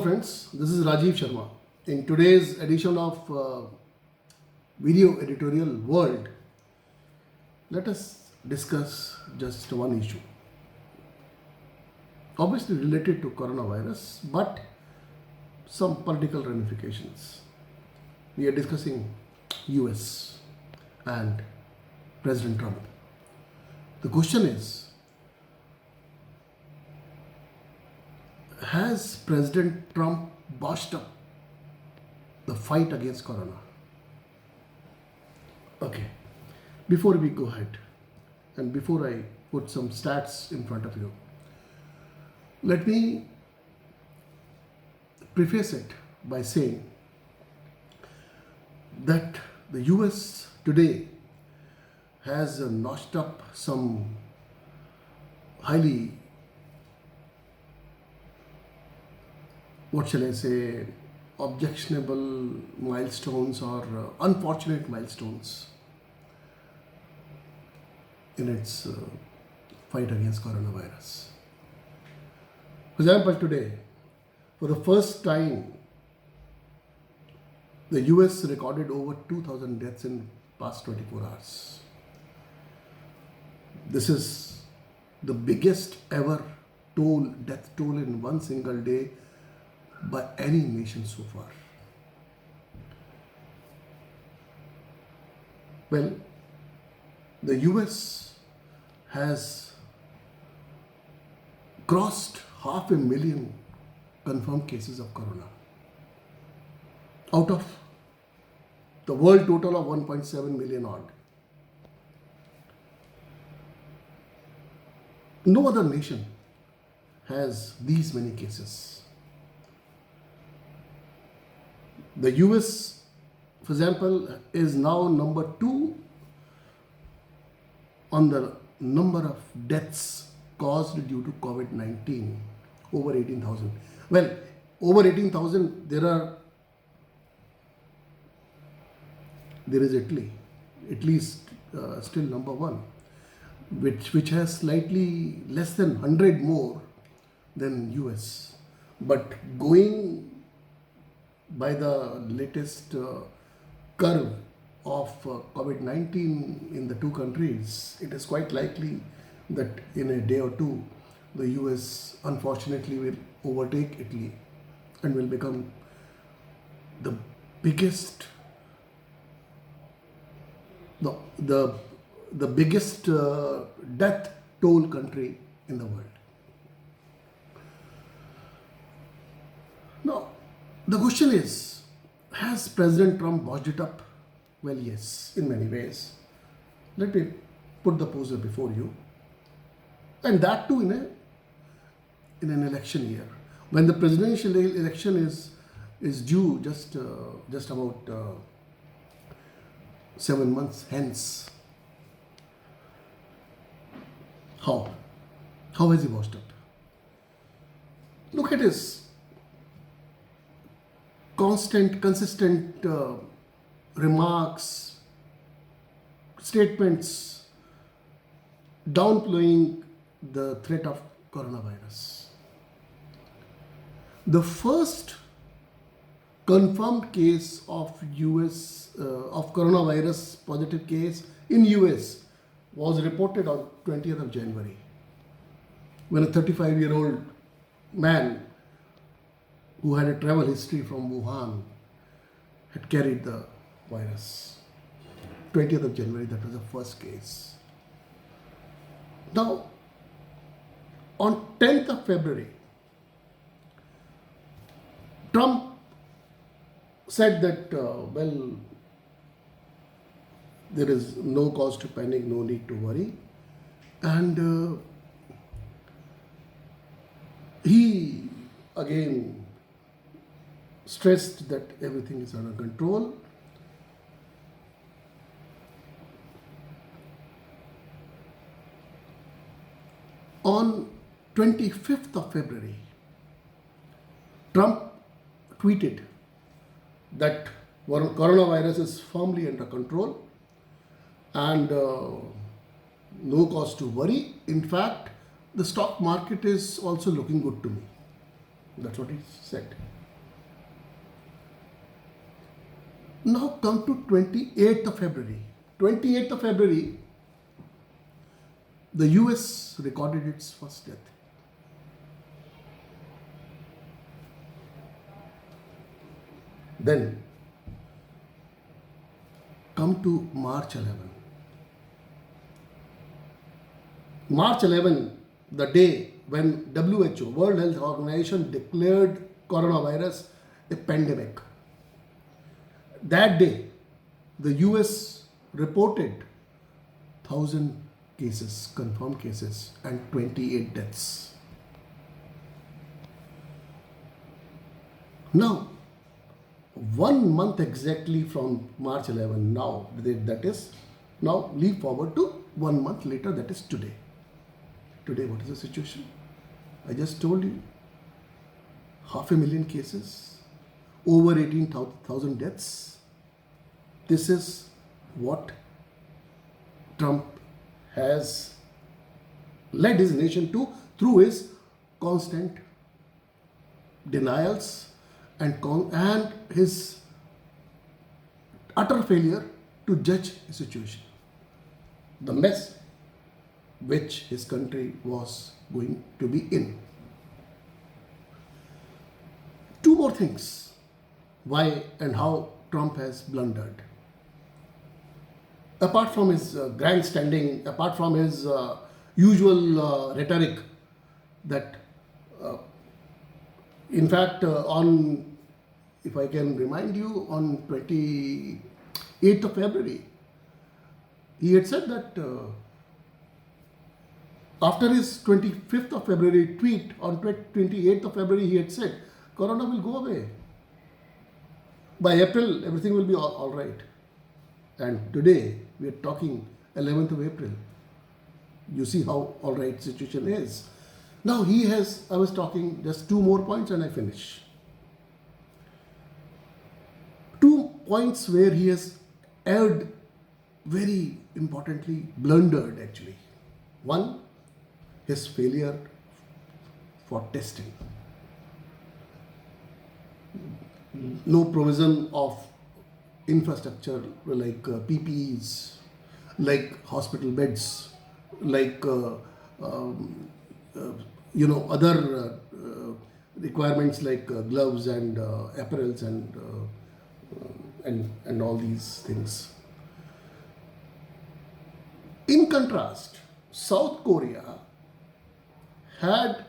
friends, this is Rajiv Sharma. In today's edition of Video Editorial World, let us discuss just one issue. Obviously related to coronavirus, but some political ramifications. We are discussing US and President Trump. The question is, has President Trump botched up the fight against corona? Okay, before we go ahead and before I put some stats in front of you, let me preface it by saying that the US today has notched up some highly, what shall I say, objectionable milestones or unfortunate milestones in its fight against coronavirus. For example, today, for the first time, the US recorded over 2,000 deaths in past 24 hours. This is the biggest ever death toll in one single day by any nation so far. Well, the US has crossed 500,000 confirmed cases of corona out of the world total of 1.7 million odd. No other nation has these many cases. The US, for example, is now number 2 on the number of deaths caused due to COVID-19, over 18,000. Well, over 18,000, there is Italy, still number 1, which has slightly less than 100 more than US. But going by the latest curve of COVID-19 in the two countries, it is quite likely that in a day or two, the US unfortunately will overtake Italy and will become the biggest, the biggest death toll country in the world. Now, the question is, has President Trump botched it up? Well, yes, in many ways. Let me put the poster before you. And that too in an election year, when the presidential election is due just about 7 months hence. How has he botched up? Look at his consistent remarks, statements downplaying the threat of coronavirus. The first confirmed case of coronavirus positive case in US was reported on 20th of January, when a 35-year-old man who had a travel history from Wuhan had carried the virus. 20th of January, that was the first case. Now, on 10th of February, Trump said that, there is no cause to panic, no need to worry. And he again stressed that everything is under control. On 25th of February, Trump tweeted that coronavirus is firmly under control and no cause to worry. In fact, the stock market is also looking good to me. That's what he said. Now come to 28th of February. 28th of February, the US recorded its first death. Then come to March 11. March 11, the day when WHO, World Health Organization, declared coronavirus a pandemic. That day, the US reported 1,000 cases, confirmed cases, and 28 deaths. Now, 1 month exactly from March 11, now, that is, now leap forward to 1 month later, that is today. Today, what is the situation? I just told you, 500,000 cases, over 18,000 deaths. This is what Trump has led his nation to through his constant denials and his utter failure to judge the situation, the mess which his country was going to be in. Two more things why and how Trump has blundered. Apart from his grandstanding, apart from his usual rhetoric that in fact, if I can remind you, on 28th of February, he had said that after his 25th of February tweet, on 28th of February, he had said, Corona will go away. By April, everything will be all right. And today, we are talking 11th of April. You see how all right situation is. Now I was talking just 2 more points and I finish. 2 points where he has erred, very importantly, blundered actually. One, his failure for testing. No provision of infrastructure like PPEs, like hospital beds, like other requirements like gloves and apparels and all these things. In contrast, South Korea had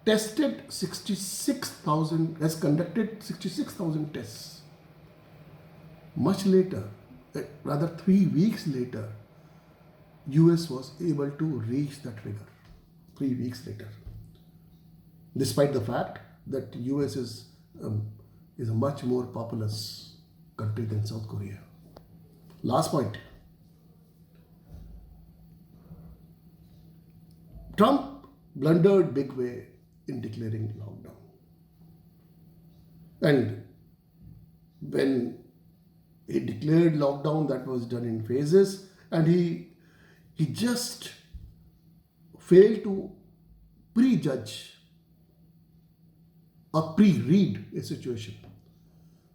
tested 66,000, has conducted 66,000 tests. Much later, rather 3 weeks later, US was able to reach that figure 3 weeks later, despite the fact that US is a much more populous country than South Korea. Last point. Trump blundered big way in declaring lockdown. And when he declared lockdown, that was done in phases, and he just failed to prejudge or pre-read a situation.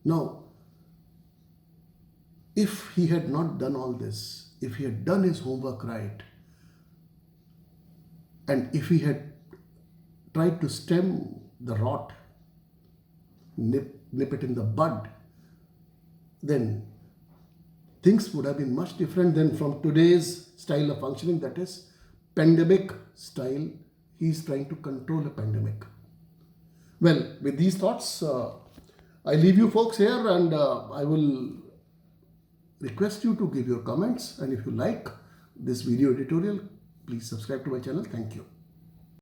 Now, if he had not done all this, if he had done his homework right, and if he had tried to stem the rot, nip it in the bud, then things would have been much different than from today's style of functioning, that is pandemic style. He's trying to control a pandemic. Well, with these thoughts, I leave you folks here, and I will request you to give your comments, and if you like this video editorial, please subscribe to my channel. Thank you.